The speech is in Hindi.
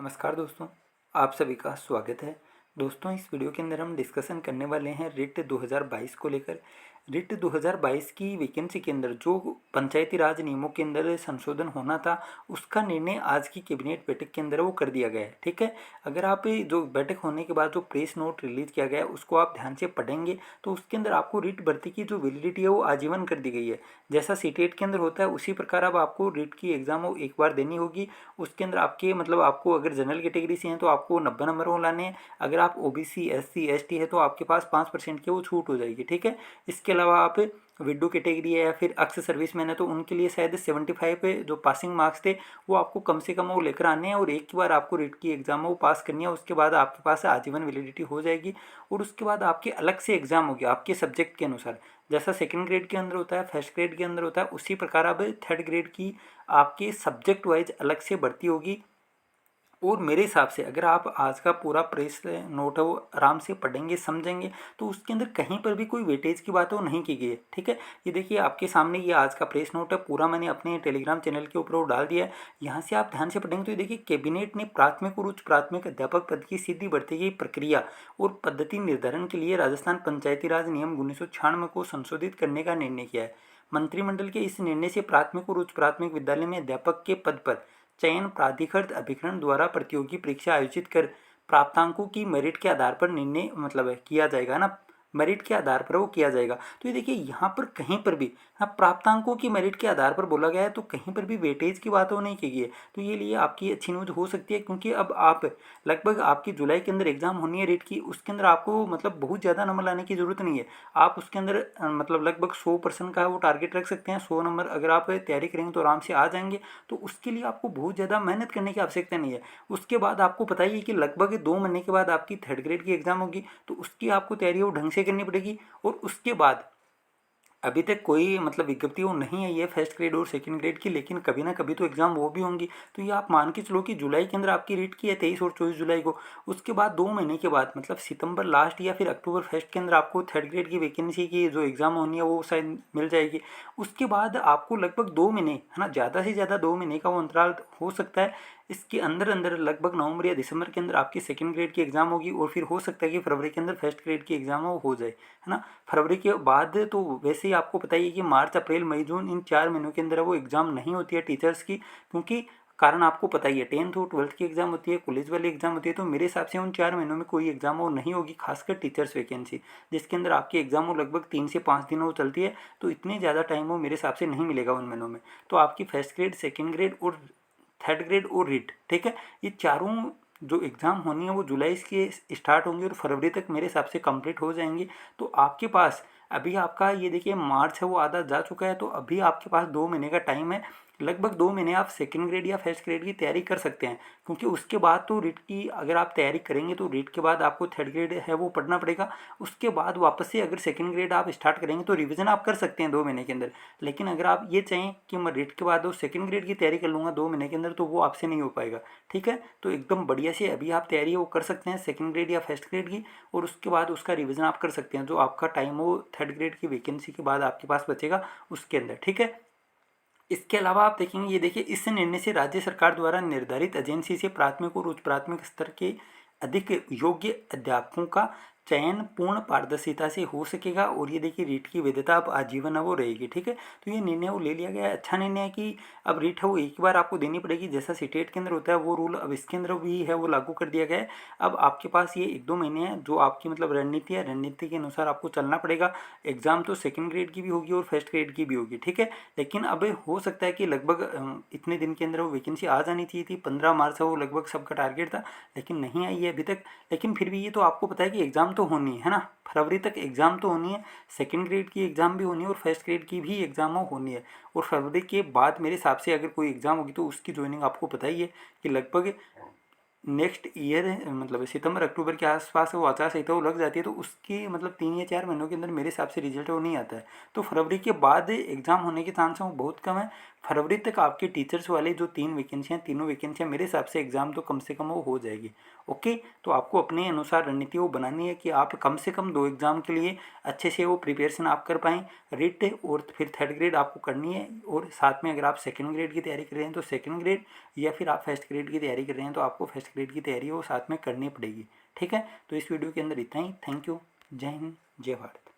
नमस्कार दोस्तों, आप सभी का स्वागत है। दोस्तों, इस वीडियो के अंदर हम डिस्कशन करने वाले हैं रिट 2022 को लेकर। रिट 2022 की वैकेंसी के अंदर जो पंचायती राज नियमों के अंदर संशोधन होना था, उसका निर्णय आज की कैबिनेट बैठक के अंदर वो कर दिया गया है। ठीक है, अगर आप जो बैठक होने के बाद जो प्रेस नोट रिलीज किया गया है उसको आप ध्यान से पढ़ेंगे तो उसके अंदर आपको रिट भर्ती की जो वैलिडिटी है वो आजीवन कर दी गई है। जैसा सीटेट के अंदर होता है उसी प्रकार अब आपको रिट की एग्ज़ाम वो एक बार देनी होगी। उसके अंदर आपके मतलब आपको अगर जनरल कैटेगरी से हैं तो आपको 90 नंबर वो लाने हैं। अगर आप ओबीसी एससी एसटी है तो आपके पास 5% की वो छूट हो जाएगी। ठीक है, इसके अलावा आप विडो कैटेगरी है या फिर एक्स सर्विसमैन है तो उनके लिए शायद 75 पे जो पासिंग मार्क्स थे वो आपको कम से कम वो लेकर आने हैं और एक ही बार आपको रिट की एग्ज़ाम वो पास करनी है। उसके बाद आपके पास आजीवन वैलिडिटी हो जाएगी और उसके बाद आपके अलग से एग्ज़ाम होगी आपके सब्जेक्ट के अनुसार। जैसा सेकंड ग्रेड के अंदर होता है, फर्स्ट ग्रेड के अंदर होता है, उसी प्रकार अब थर्ड ग्रेड की आपके सब्जेक्ट वाइज अलग से भर्ती होगी। और मेरे हिसाब से अगर आप आज का पूरा प्रेस नोट है वो आराम से पढ़ेंगे समझेंगे तो उसके अंदर कहीं पर भी कोई वेटेज की बात वो नहीं की गई है। ठीक है, ये देखिए आपके सामने ये आज का प्रेस नोट है, पूरा मैंने अपने टेलीग्राम चैनल के ऊपर वो डाल दिया है। यहाँ से आप ध्यान से पढ़ेंगे तो ये देखिए कैबिनेट ने प्राथमिक और उच्च प्राथमिक अध्यापक पद की सीधी भर्ती की प्रक्रिया और पद्धति निर्धारण के लिए राजस्थान पंचायती राज नियम 1996 को संशोधित करने का निर्णय किया है। मंत्रिमंडल के इस निर्णय से प्राथमिक और उच्च प्राथमिक विद्यालय में अध्यापक के पद पर चयन प्राधिकृत अभिकरण द्वारा प्रतियोगी परीक्षा आयोजित कर प्राप्तांकों की मेरिट के आधार पर निर्णय मतलब है किया जाएगा ना, मेरिट के आधार पर वो किया जाएगा। तो ये देखिए यहाँ पर कहीं पर भी हाँ प्राप्तांकों की मेरिट के आधार पर बोला गया है तो कहीं पर भी वेटेज की बात वो नहीं की गई है। तो ये लिए आपकी अच्छी न्यूज़ हो सकती है क्योंकि अब आप लगभग आपकी जुलाई के अंदर एग्जाम होनी है रेट की, उसके अंदर आपको मतलब बहुत ज़्यादा नंबर लाने की ज़रूरत नहीं है। आप उसके अंदर मतलब लगभग 100% का वो टारगेट रख सकते हैं। 100 नंबर अगर आप तैयारी करेंगे तो आराम से आ जाएंगे। तो उसके लिए आपको बहुत ज़्यादा मेहनत करने की आवश्यकता नहीं है। उसके बाद आपको पता ही है कि लगभग 2 महीने के बाद आपकी थर्ड ग्रेड की एग्ज़ाम होगी तो उसकी आपको तैयारी वो ढंग से करनी पड़ेगी। और उसके बाद अभी तक कोई मतलब विज्ञप्ति वो नहीं आई है फर्स्ट ग्रेड और सेकंड ग्रेड की, लेकिन कभी ना कभी तो एग्जाम वो भी होंगी। तो ये आप मान के चलो कि जुलाई के अंदर आपकी रीट की है 23 और 24 जुलाई को। उसके बाद 2 महीने के बाद मतलब सितंबर लास्ट या फिर अक्टूबर फर्स्ट के अंदर आपको थर्ड ग्रेड की वैकेंसी की जो एग्ज़ाम होनी है वो शायद मिल जाएगी। उसके बाद आपको लगभग 2 महीने है ना, ज़्यादा से ज़्यादा 2 महीने का वो अंतराल हो सकता है। इसके अंदर अंदर लगभग नवंबर या दिसंबर के अंदर आपकी सेकंड ग्रेड की एग्ज़ाम होगी और फिर हो सकता है कि फरवरी के अंदर फर्स्ट ग्रेड की एग्ज़ाम हो जाए, है ना। फरवरी के बाद तो वैसे ही आपको पता ही है कि मार्च अप्रैल मई जून इन 4 महीनों के अंदर वो एग्ज़ाम नहीं होती है टीचर्स की, क्योंकि कारण आपको पता ही है 10th और 12th की एग्ज़ाम होती है, कॉलेज वाली एग्ज़ाम होती है। तो मेरे हिसाब से उन 4 महीनों में कोई एग्ज़ाम वो नहीं होगी, खासकर टीचर्स वैकेंसी जिसके अंदर आपकी एग्ज़ाम वो लगभग 3 से 5 दिन वो चलती है। तो इतने ज़्यादा टाइम वो मेरे हिसाब से नहीं मिलेगा उन महीनों में। तो आपकी फर्स्ट ग्रेड सेकेंड ग्रेड और थर्ड ग्रेड और रीट, ठीक है, ये चारों जो एग्ज़ाम होनी है वो जुलाई के स्टार्ट होंगी और फरवरी तक मेरे हिसाब से कंप्लीट हो जाएंगी। तो आपके पास अभी आपका ये देखिए मार्च है वो आधा जा चुका है, तो अभी आपके पास 2 महीने का टाइम है। लगभग 2 महीने आप सेकेंड ग्रेड या फर्स्ट ग्रेड की तैयारी कर सकते हैं, क्योंकि उसके बाद तो रीट की अगर आप तैयारी करेंगे तो रीट के बाद आपको थर्ड ग्रेड है वो पढ़ना पड़ेगा। उसके बाद वापस से अगर सेकेंड ग्रेड आप स्टार्ट करेंगे तो रिवीजन आप कर सकते हैं 2 महीने के अंदर। लेकिन अगर आप ये चाहें कि मैं रीट के बाद वो सेकेंड ग्रेड की तैयारी कर लूँगा 2 महीने के अंदर, तो वो आपसे नहीं हो पाएगा। ठीक है, तो एकदम बढ़िया से अभी आप तैयारी वो कर सकते हैं सेकेंड ग्रेड या फर्स्ट ग्रेड की, और उसके बाद उसका रिवीजन आप कर सकते हैं। जो आपका टाइम हो थर्ड ग्रेड की वैकेंसी के बाद आपके पास बचेगा उसके अंदर। ठीक है, इसके अलावा आप देखेंगे, ये देखिए इस निर्णय से राज्य सरकार द्वारा निर्धारित एजेंसी से प्राथमिक और उच्च प्राथमिक स्तर के अधिक योग्य अध्यापकों का चयन पूर्ण पारदर्शिता से हो सकेगा। और ये देखिए रीट की वैधता अब आजीवन है वो रहेगी। ठीक है, तो ये निर्णय वो ले लिया गया है, अच्छा निर्णय है कि अब रीट है वो एक ही बार आपको देनी पड़ेगी, जैसा सीटेट के अंदर होता है वो रूल अब इसके अंदर भी है वो लागू कर दिया गया है। अब आपके पास ये 1-2 महीने हैं जो आपकी मतलब रणनीति है, रणनीति के अनुसार आपको चलना पड़ेगा। एग्जाम तो सेकेंड ग्रेड की भी होगी और फर्स्ट ग्रेड की भी होगी। ठीक है, लेकिन अब हो सकता है कि लगभग इतने दिन के अंदर वो वैकेंसी आ जानी चाहिए थी, 15 मार्च से वो लगभग सबका टारगेट था, लेकिन नहीं आई है अभी तक। लेकिन फिर भी ये तो आपको पता है कि एग्ज़ाम तो होनी है ना, फरवरी तक एग्ज़ाम तो होनी है, सेकंड ग्रेड की एग्ज़ाम भी होनी है और फर्स्ट ग्रेड की भी एग्ज़ाम होनी है। और फरवरी के बाद मेरे हिसाब से अगर कोई एग्ज़ाम होगी तो उसकी ज्वाइनिंग आपको पता ही है कि लगभग नेक्स्ट ईयर मतलब सितंबर अक्टूबर के आसपास वो आचार संहिता वो लग जाती है। तो उसके मतलब 3 या 4 महीनों के अंदर मेरे हिसाब से रिजल्ट वो नहीं आता है। तो फरवरी के बाद एग्ज़ाम होने के चांस वो बहुत कम है। फरवरी तक आपके टीचर्स वाले जो 3 वैकेंसियाँ, तीनों वैकेंसियाँ मेरे हिसाब से एग्ज़ाम तो कम से कम वो हो जाएगी। ओके, तो आपको अपने अनुसार रणनीति वो बनानी है कि आप कम से कम 2 एग्ज़ाम के लिए अच्छे से वो प्रिपरेशन आप कर पाएँ। रिट और फिर थर्ड ग्रेड आपको करनी है, और साथ में अगर आप सेकंड ग्रेड की तैयारी कर रहे हैं तो सेकंड ग्रेड, या फिर आप फर्स्ट ग्रेड की तैयारी कर रहे हैं तो आपको फर्स्ट ग्रेड की तैयारी वो साथ में करनी पड़ेगी। ठीक है, तो इस वीडियो के अंदर इतना ही। Thank you. जय हिंद, जय भारत।